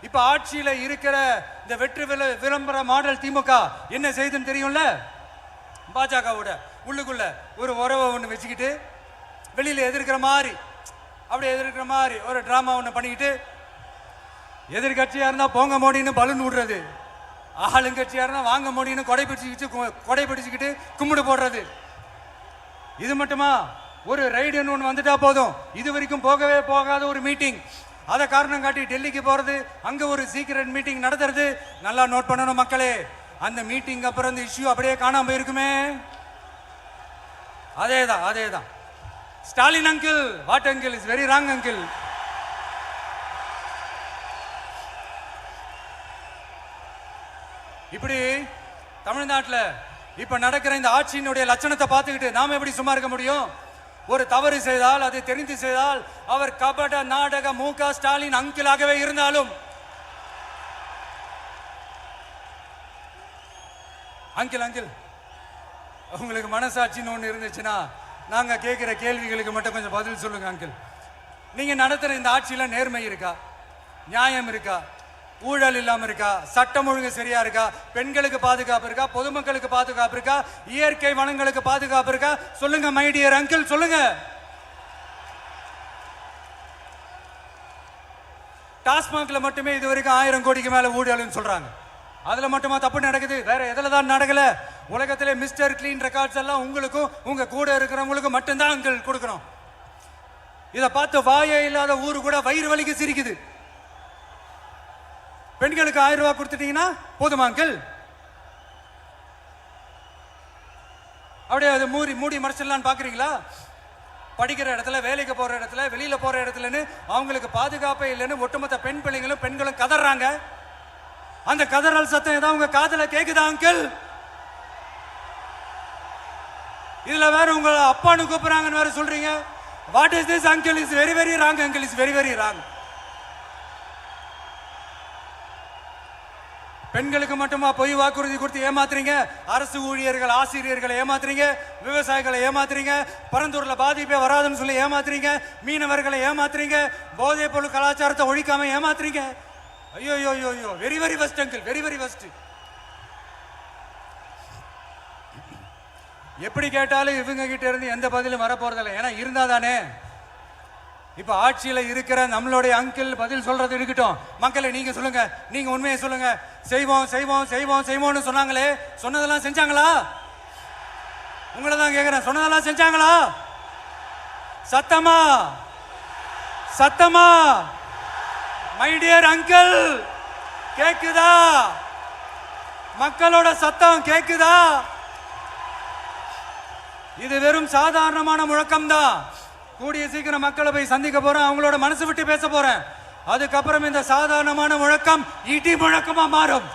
இப்ப ஆட்சியில இருக்கிற இந்த வெற்றி விளம்பர மாடல் திமுக என்ன செய்துன்னு தெரியும்ல? பாஜகவோட உள்ளுக்குள்ள ஒரு உறவை ஒன்று வச்சுக்கிட்டு வெளியில எதிர்க்கிற மாதிரி அப்படி எதிர்க்கிற மாதிரி ஒரு டிராமா ஒன்று பண்ணிக்கிட்டு எதிர்கட்சியா இருந்தா போங்க மோடின்னு பலூன் விடுறது, ஆளுங்கட்சியா இருந்தா வாங்க மோடின்னு கொடை பிடிச்சுக்கிட்டு கும்பிடு போடுறது. இது மட்டுமா? ஒரு ரைடுன்னு ஒன்று வந்துட்டா போதும், இது வரைக்கும் போகவே போகாத ஒரு மீட்டிங், அதை காரணம் காட்டி டெல்லிக்கு போறது, அங்க ஒரு சீக்ரெட் மீட்டிங் நடத்துறது. நல்லா நோட் பண்ணணும் மக்களே, அந்த மீட்டிங் அப்புறம் இந்த இஷ்யூ அப்படியே காணாம போயிருக்குமே. அதேதான் Stalin uncle, what uncle is very wrong uncle. இப்படி தமிழ்நாட்டில் இப்ப நடக்கிற இந்த ஆட்சியினுடைய லட்சணத்தை பார்த்துக்கிட்டு நாம எப்படி சும்மா இருக்க முடியும்? ஒரு தவறு செய்தால், அதை தெரிந்து செய்தால், அவர் கபட நாடக மு.க. ஸ்டாலின் அங்கிளாகவே இருந்தாலும், அங்கிள் உங்களுக்கு மனசாட்சின்னு ஒன்று இருந்துச்சுன்னா நாங்க கேட்கிற கேள்விகளுக்கு மட்டும் கொஞ்சம் பதில் சொல்லுங்க அங்கிள். நீங்க நடத்துற இந்த ஆட்சியில நேர்மை இருக்கா? நியாயம் இருக்கா? ஊழல் இல்லாம இருக்கா? சட்டம் ஒழுங்கு சரியா இருக்கா? பெண்களுக்கு பாதுகாப்பு இருக்கா? பொதுமக்களுக்கு பாதுகாப்பு இருக்கா? இயற்கை வளங்களுக்கு பாதுகாப்பு இருக்கா? சொல்லுங்க மை டியர் அங்கிள், சொல்லுங்க. டாஸ்மாக்ல மட்டுமே இது வரைக்கும் 1000 கோடிக்கு மேல ஊழல்னு சொல்றாங்க. அதுல மட்டுமா தப்பு நடக்குது? வேற எதுல தான் நடக்கல? உலகத்திலே மிஸ்டர் கிளீன் ரெக்கார்ட்ஸ் எல்லாம் உங்களுக்கும் உங்க கூட இருக்கிறவங்களுக்கும் மட்டும்தான் அங்கிள் கொடுக்கணும். இதை பார்த்து வாயே இல்லாத ஊரு கூட வயிறு வலிக்கு சிரிக்குது. பெண்களுக்கு 1000 ரூபாய் கொடுத்துட்டீங்கன்னா போதுமா அங்கிள்? அப்படியே அது மூடி மறைச்சிடலான்னு பாக்குறீங்களா? படிக்கிற இடத்துல, வேலைக்கு போற இடத்துல, வெளியில போற இடத்துலன்னு அவங்களுக்கு பாதுகாப்பே இல்லைன்னு ஒட்டுமொத்த பெண்களும் கதறாங்க. அந்த கதறல் சத்தம் ஏதாவது உங்க காதுல கேக்குதா அங்கிள்? இதுல வேற உங்க அப்பான்னு கூப்பிடுறாங்கன்னு வேற சொல்றீங்க. What is this uncle? Is very very wrong uncle, is very very wrong. பெண்களுக்கு மட்டுமா பொய் வாக்குறுதி கொடுத்து ஏமாத்துறீங்க? அரசு ஊழியர்கள், ஆசிரியர்களை ஏமாத்துறீங்க, விவசாயிகளை ஏமாத்துறீங்க, பரந்தூர்ல பாதிப்பே வராதுன்னு சொல்லி ஏமாத்துறீங்க, மீனவர்களை ஏமாத்துறீங்க, போதைப் பொருள் கலாச்சாரத்தை ஒழிக்காம ஏமாத்துறீங்க. ஐயோ very very first uncle, very very first. எப்படி கேட்டாலும் இவங்க கிட்ட இருந்து எந்த பதிலும் வரப்போறதில்லை. ஏன்னா இருந்தா தானே. இப்ப ஆட்சியில இருக்கிற நம்மளுடைய அங்கிள் பதில் சொல்றது இருக்கட்டும். மக்களை நீங்க சொல்லுங்க, நீங்க உண்மையை சொல்லுங்க. செய்வோம்னு சொன்னாங்களே, சொன்னதெல்லாம் செஞ்சாங்களா? உங்களை தான் கேக்குறேன், சொன்னதெல்லாம் செஞ்சாங்களா? சத்தமா மை டியர் அங்கிள், கேக்குதா? மக்களோட சத்தம் கேக்குதா? இது வெறும் சாதாரணமான முழக்கம் தான். கூடிய சீக்கிரம் மக்களை போய் சந்திக்க போறேன், அவங்களோட மனசு விட்டு பேச போறேன். அதுக்கப்புறம் இந்த சாதாரணமான முழக்கம் இடி முழக்கமா மாறும்.